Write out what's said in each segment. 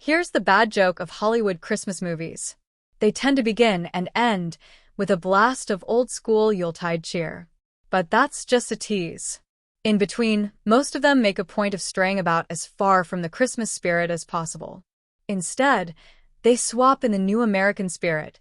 Here's the bad joke of Hollywood Christmas movies. They tend to begin and end with a blast of old-school Yuletide cheer. But that's just a tease. In between, most of them make a point of straying about as far from the Christmas spirit as possible. Instead, they swap in the new American spirit,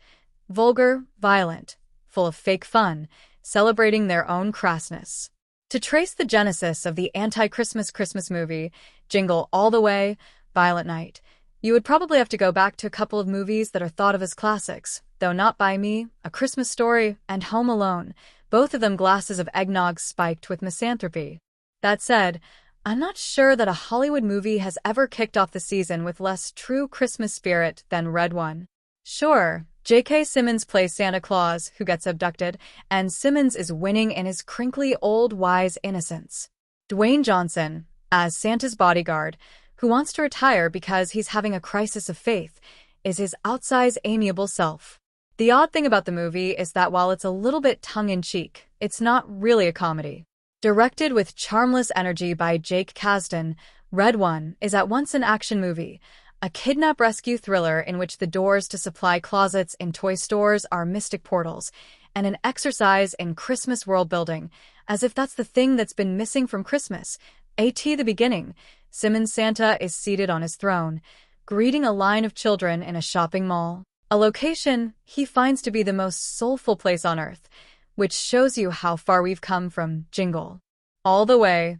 vulgar, violent, full of fake fun, celebrating their own crassness. To trace the genesis of the anti-Christmas Christmas movie, Jingle All the Way, Violent Night, you would probably have to go back to a couple of movies that are thought of as classics, Though Not By Me, A Christmas Story, and Home Alone, both of them glasses of eggnog spiked with misanthropy. That said, I'm not sure that a Hollywood movie has ever kicked off the season with less true Christmas spirit than Red One. Sure, J.K. Simmons plays Santa Claus, who gets abducted, and Simmons is winning in his crinkly old wise innocence. Dwayne Johnson, as Santa's bodyguard, who wants to retire because he's having a crisis of faith, is his outsized amiable self. The odd thing about the movie is that while it's a little bit tongue-in-cheek, it's not really a comedy. Directed with charmless energy by Jake Kasdan, Red One is at once an action movie, a kidnap rescue thriller in which the doors to supply closets in toy stores are mystic portals, and an exercise in Christmas world building, as if that's the thing that's been missing from Christmas. At the beginning, Simmons' Santa is seated on his throne, greeting a line of children in a shopping mall, a location he finds to be the most soulful place on earth, which shows you how far we've come from Jingle All the Way.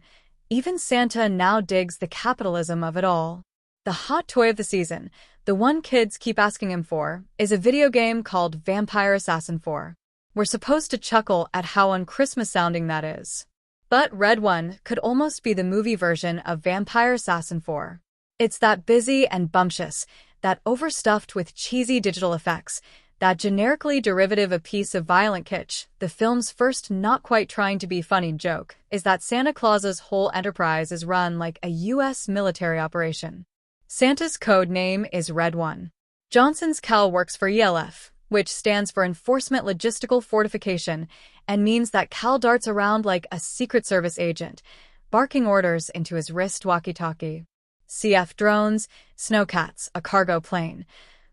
Even Santa now digs the capitalism of it all. The hot toy of the season, the one kids keep asking him for, is a video game called Vampire Assassin 4. We're supposed to chuckle at how un-Christmas sounding that is. But Red One could almost be the movie version of Vampire Assassin 4. It's that busy and bumptious, that overstuffed with cheesy digital effects, that generically derivative a piece of violent kitsch. The film's first not quite trying to be funny joke is that Santa Claus's whole enterprise is run like a U.S. military operation. Santa's code name is Red One. Johnson's CAL works for ELF, which stands for Enforcement Logistical Fortification, and means that Cal darts around like a Secret Service agent, barking orders into his wrist walkie-talkie. CF drones, snowcats, a cargo plane.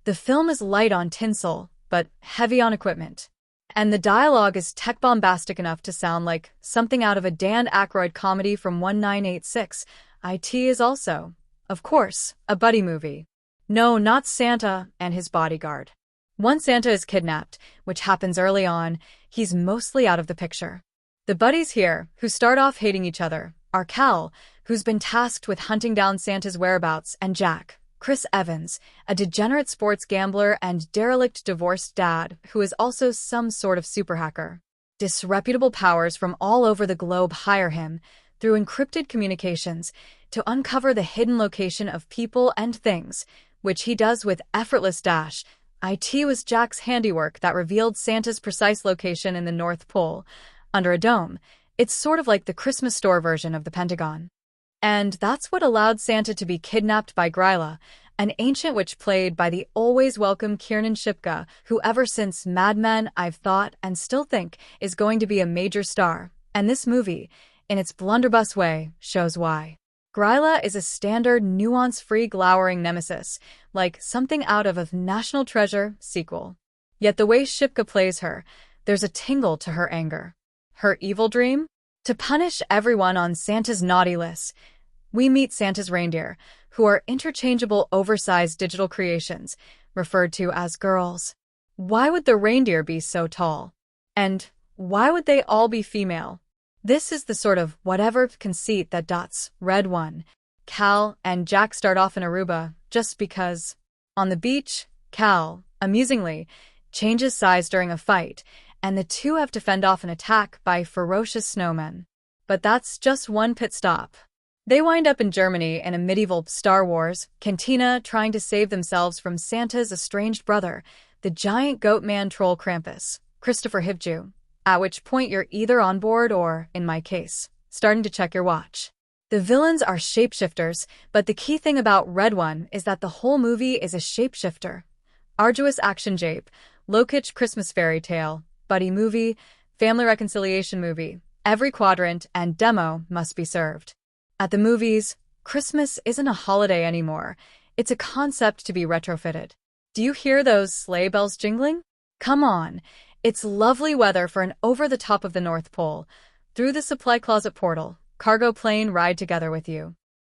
The film is light on tinsel, but heavy on equipment. And the dialogue is tech-bombastic enough to sound like something out of a Dan Aykroyd comedy from 1986. It is also, of course, a buddy movie. No, not Santa and his bodyguard. Once Santa is kidnapped, which happens early on, he's mostly out of the picture. The buddies here, who start off hating each other, are Cal, who's been tasked with hunting down Santa's whereabouts, and Jack, Chris Evans, a degenerate sports gambler and derelict divorced dad who is also some sort of super hacker. Disreputable powers from all over the globe hire him, through encrypted communications, to uncover the hidden location of people and things, which he does with effortless dash. It was Jack's handiwork that revealed Santa's precise location in the North Pole, under a dome. It's sort of like the Christmas store version of the Pentagon. And that's what allowed Santa to be kidnapped by Gryla, an ancient witch played by the always welcome Kiernan Shipka, who ever since Mad Men I've thought and still think is going to be a major star. And this movie, in its blunderbuss way, shows why. Gryla is a standard, nuance-free glowering nemesis, like something out of a National Treasure sequel. Yet the way Shipka plays her, there's a tingle to her anger. Her evil dream? To punish everyone on Santa's naughty list. We meet Santa's reindeer, who are interchangeable oversized digital creations, referred to as girls. Why would the reindeer be so tall? And why would they all be female? This is the sort of whatever conceit that dots Red One. Cal and Jack start off in Aruba just because. On the beach, Cal, amusingly, changes size during a fight, and the two have to fend off an attack by ferocious snowmen. But that's just one pit stop. They wind up in Germany in a medieval Star Wars cantina trying to save themselves from Santa's estranged brother, the giant goat man troll Krampus, Christopher Hivju. At which point you're either on board or, in my case, starting to check your watch. The villains are shapeshifters, but the key thing about Red One is that the whole movie is a shapeshifter. Arduous action jape, low-kitsch Christmas fairy tale, buddy movie, family reconciliation movie, every quadrant and demo must be served. At the movies, Christmas isn't a holiday anymore. It's a concept to be retrofitted. Do you hear those sleigh bells jingling? Come on, it's lovely weather for an over-the-top of the North Pole. Through the supply closet portal, cargo plane ride together with you.